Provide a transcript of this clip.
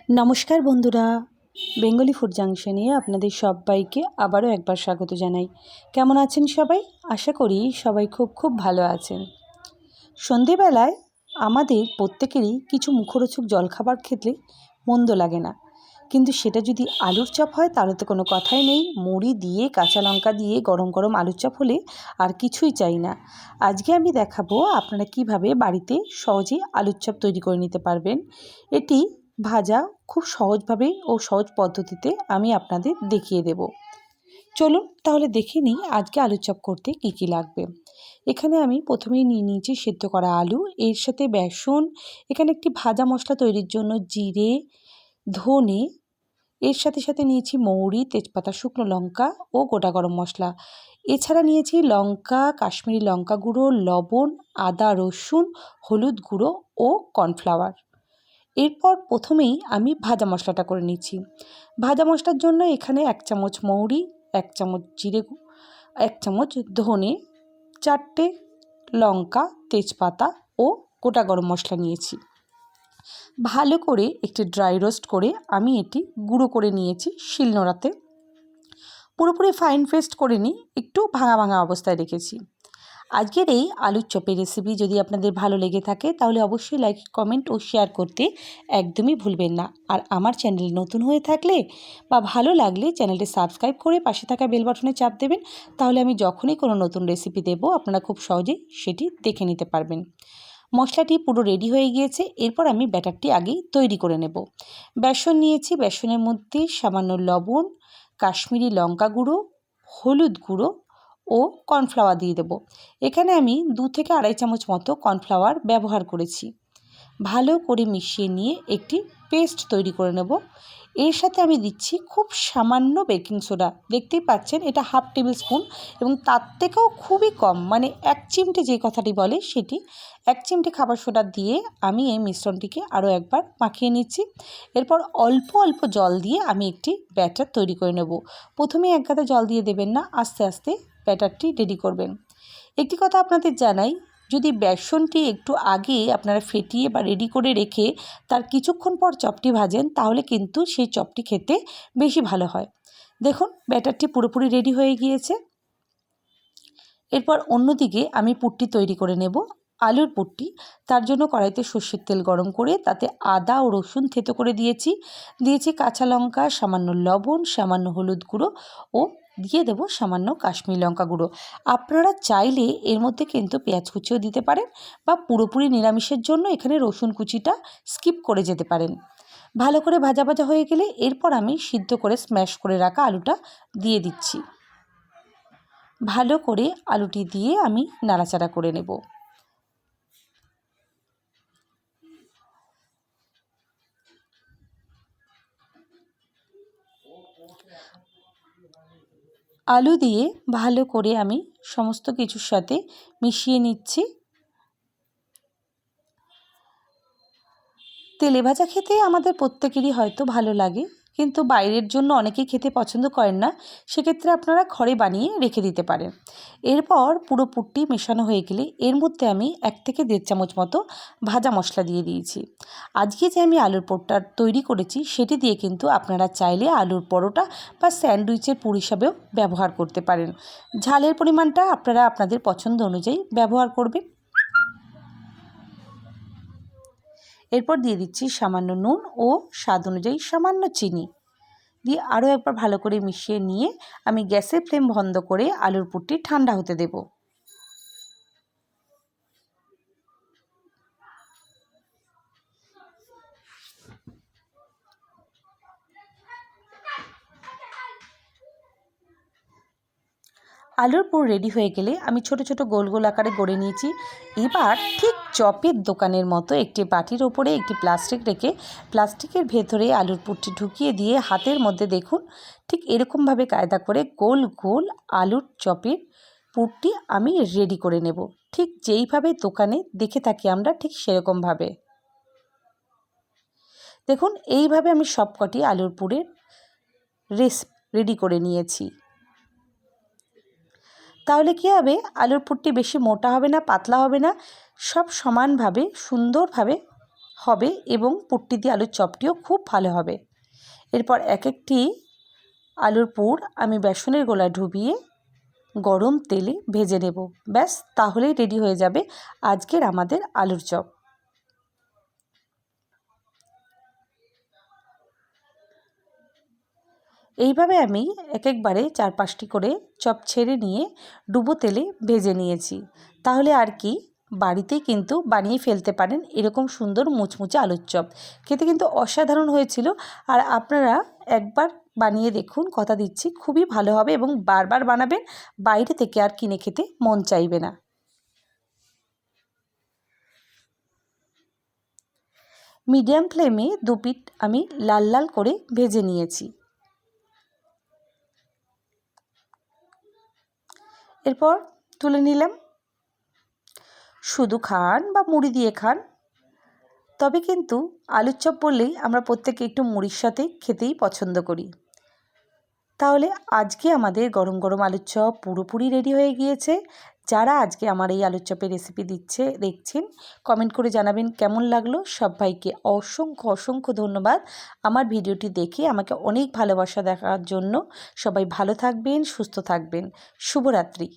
নমস্কার বন্ধুরা, Bengali food জাংশনে আপনাদের সবাইকে আবারও একবার স্বাগত জানাই। কেমন আছেন সবাই? আশা করি সবাই খুব ভালো আছেন। সন্ধেবেলায় আমাদের প্রত্যেকেরই কিছু মুখরোচক জলখাবার খেতে মন্দ লাগে না, কিন্তু সেটা যদি আলুর চপ হয় তাহলে তো কোনো কথাই নেই। মুড়ি দিয়ে কাঁচা লঙ্কা দিয়ে গরম গরম আলুর চপ হলে আর কিছুই চাই না। আজকে আমি দেখাবো আপনারা কিভাবে বাড়িতে সহজেই আলুর চপ তৈরি করে নিতে পারবেন। এটি ভাজা খুব সহজভাবে ও সহজ পদ্ধতিতে আমি আপনাদের দেখিয়ে দেব। চলুন তাহলে দেখে নিই আজকে আলুর চপ করতে কী কী লাগবে। এখানে আমি প্রথমেই নিয়ে নিয়েছি সেদ্ধ করা আলু, এর সাথে বেসন, এখানে একটি ভাজা মশলা তৈরির জন্য জিরে, ধনে, এর সাথে নিয়েছি মৌরি, তেজপাতা, শুকনো লঙ্কা ও গোটা গরম মশলা। এছাড়া নিয়েছি লঙ্কা, কাশ্মীরি লঙ্কা গুঁড়ো, লবণ, আদা রসুন, হলুদ গুঁড়ো ও কর্নফ্লাওয়ার। এরপর প্রথমেই আমি ভাজা মশলাটা করে নিচ্ছি। ভাজা মশলার জন্য এখানে 1 চামচ মৌরি, 1 চামচ জিরে, 1 চামচ ধনে, 4টে লঙ্কা, তেজপাতা ও গোটা গরম মশলা নিয়েছি। ভালো করে একটু ড্রাই রোস্ট করে আমি এটি গুঁড়ো করে নিয়েছি শিলনোড়াতে। পুরোপুরি ফাইন পেস্ট করিনি, একটু ভাঙা অবস্থায় রেখেছি। আজকের এই আলুর চপের রেসিপি যদি আপনাদের ভালো লেগে থাকে তাহলে অবশ্যই লাইক, কমেন্ট ও শেয়ার করতে একদমই ভুলবেন না। আর আমার চ্যানেল নতুন হয়ে থাকলে বা ভালো লাগলে চ্যানেলটি সাবস্ক্রাইব করে পাশে থাকা বেল বাটনে চাপ দেবেন, তাহলে আমি যখনই কোনো নতুন রেসিপি দেব আপনারা খুব সহজেই সেটি দেখে নিতে পারবেন। মশলাটি পুরো রেডি হয়ে গিয়েছে। এরপর আমি ব্যাটারটি আগেই তৈরি করে নেব। বেসন নিয়েছি, বেসনের মধ্যে সামান্য লবণ, কাশ্মীরি লঙ্কা গুঁড়ো, হলুদ গুঁড়ো ও কর্নফ্লাওয়ার দিয়ে দেবো। এখানে আমি 2 থেকে আড়াই চামচ মতো কর্নফ্লাওয়ার ব্যবহার করেছি। ভালো করে মিশিয়ে নিয়ে একটি পেস্ট তৈরি করে নেব। এর সাথে আমি দিচ্ছি খুব সামান্য বেকিং সোডা, দেখতেই পাচ্ছেন এটা 1/2 টেবিল স্পুন এবং তার থেকেও খুবই কম, মানে 1 চিমটে যে কথাটি বলে সেটি 1 চিমটে খাবার সোডা দিয়ে আমি এই মিশ্রণটিকে আরও একবার মাখিয়ে নিচ্ছি। এরপর অল্প জল দিয়ে আমি একটি ব্যাটার তৈরি করে নেব। প্রথমেই এক গাদা জল দিয়ে দেবেন না, আস্তে আস্তে ব্যাটারটি রেডি করবেন। একটি কথা আপনাদের জানাই, যদি বেসনটি একটু আগে আপনারা ফেটিয়ে বা রেডি করে রেখে তার কিছুক্ষণ পর চপটি ভাজেন তাহলে কিন্তু সেই চপটি খেতে বেশি ভালো হয়। দেখুন ব্যাটারটি পুরোপুরি রেডি হয়ে গিয়েছে। এরপর অন্যদিকে আমি পুরটি তৈরি করে নেব, আলুর পুরটি। তার জন্য কড়াইতে সর্ষের তেল গরম করে তাতে আদা ও রসুন থেতো করে দিয়েছি কাঁচা লঙ্কা, সামান্য লবণ, সামান্য হলুদ গুঁড়ো ও দিয়ে দেবো সামান্য কাশ্মীরি লঙ্কা গুঁড়ো। আপনারা চাইলে এর মধ্যে কিন্তু পেঁয়াজ কুচিও দিতে পারেন বা পুরোপুরি নিরামিষের জন্য এখানে রসুন কুচিটা স্কিপ করে যেতে পারেন। ভালো করে ভাজা হয়ে গেলে এরপর আমি সিদ্ধ করে স্ম্যাশ করে রাখা আলুটা দিয়ে দিচ্ছি। ভালো করে আলুটি দিয়ে আমি নাড়াচাড়া করে নেব। আলু দিয়ে ভালো করে আমি সমস্ত কিছুর সাথে মিশিয়ে নিচ্ছি। তেলে ভাজা খেতে আমাদের প্রত্যেকেরই হয়তো ভালো লাগে, কিন্তু বাইরের জন্য অনেকেই খেতে পছন্দ করেন না, সেক্ষেত্রে আপনারা ঘরে বানিয়ে রেখে দিতে পারেন। এরপর পুরো পুরটি মেশানো হয়ে গেলে এর মধ্যে আমি 1 থেকে 1.5 চামচ মতো ভাজা মশলা দিয়ে দিয়েছি। আজকে যে আমি আলুর পুরটা তৈরি করেছি সেটি দিয়ে কিন্তু আপনারা চাইলে আলুর পরোটা বা স্যান্ডউইচের পুর হিসাবেও ব্যবহার করতে পারেন। ঝালের পরিমাণটা আপনারা আপনাদের পছন্দ অনুযায়ী ব্যবহার করবেন। এরপর দিয়ে দিচ্ছি সামান্য নুন ও স্বাদ অনুযায়ী সামান্য চিনি দিয়ে আরও একবার ভালো করে মিশিয়ে নিয়ে আমি গ্যাসের ফ্লেম বন্ধ করে আলুর পুরটি ঠান্ডা হতে দেব। আলুর পুর রেডি হয়ে গেলে আমি ছোট গোল আকারে গড়ে নিয়েছি। এবার ঠিক চপের দোকানের মতো একটি বাটির ওপরে একটি প্লাস্টিক রেখে প্লাস্টিকের ভেতরে আলুর পুরটি ঢুকিয়ে দিয়ে হাতের মধ্যে দেখুন ঠিক এরকমভাবে কায়দা করে গোল আলুর চপের পুরটি আমি রেডি করে নেব। ঠিক যেইভাবে দোকানে দেখে থাকি আমরা ঠিক সেরকমভাবে দেখুন এইভাবে আমি সবকটি আলুর পুরের রেডি করে নিয়েছি। তাহলে কী হবে, আলুর পুরটি বেশি মোটা হবে না, পাতলা হবে না, সব সমানভাবে সুন্দরভাবে হবে এবং পুট্টি দিয়ে আলুর চপটিও খুব ভালো হবে। এরপর এক একটি আলুর পুর আমি বেসনের গোলায় ডুবিয়ে গরম তেলে ভেজে নেব। ব্যাস, তাহলেই রেডি হয়ে যাবে আজকের আমাদের আলুর চপ। এইভাবে আমি এক একবারে 4-5টি করে চপ ছেড়ে নিয়ে ডুবো তেলে ভেজে নিয়েছি। তাহলে আর কি, বাড়িতেই কিন্তু বানিয়ে ফেলতে পারেন এরকম সুন্দর মুচমুচে আলুর চপ। খেতে কিন্তু অসাধারণ হয়েছিল। আর আপনারা একবার বানিয়ে দেখুন, কথা দিচ্ছি খুবই ভালো হবে এবং বারবার বানাবেন, বাইরে থেকে আর কিনে খেতে মন চাইবে না। মিডিয়াম ফ্লেমে দু পিঠ আমি লাল লাল করে ভেজে নিয়েছি। এরপর তুলে নিলাম। শুধু খান বা মুড়ি দিয়ে খান, তবে কিন্তু আলুর চপ বললেই আমরা প্রত্যেকে একটু মুড়ির সাথে খেতেই পছন্দ করি। তাহলে আজকে আমাদের গরম গরম আলুর চপ পুরোপুরি রেডি হয়ে গিয়েছে। যারা আজকে আমার এই আলুর চপের রেসিপি দেখছেন, কমেন্ট করে জানাবেন কেমন লাগলো। সবাইকে অসংখ্য অসংখ্য ধন্যবাদ আমার ভিডিওটি দেখে আমাকে অনেক ভালোবাসা দেখার জন্য। সবাই ভালো থাকবেন, সুস্থ থাকবেন। শুভরাত্রি।